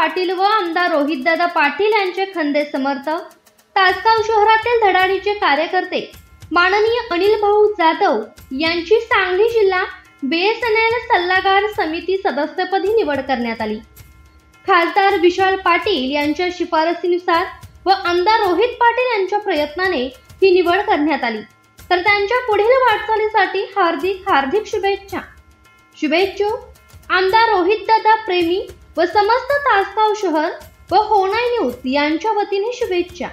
पाटील व आमदार रोहितदादा पाटील यांचे खंदे समर्थक, तासगाव शहरातील धडाडीचे कार्यकर्ते माननीय अनिल भाऊ जाधव यांची सांगली जिल्हा BSNL सल्लागार समिती सदस्यपदी निवड करण्यात आली। खासदार विशाल पाटील यांच्या शिफारसीनुसार व आमदार रोहित पाटील यांच्या प्रयत्नाने ही निवड करण्यात आली, तर त्यांच्या पुढील वाटचालीसाठी हार्दिक शुभेच्छुक आमदार रोहितदादा प्रेमी व समस्त तासगाव शहर व होनाई न्यूज यांच्या वतीने शुभेच्छा।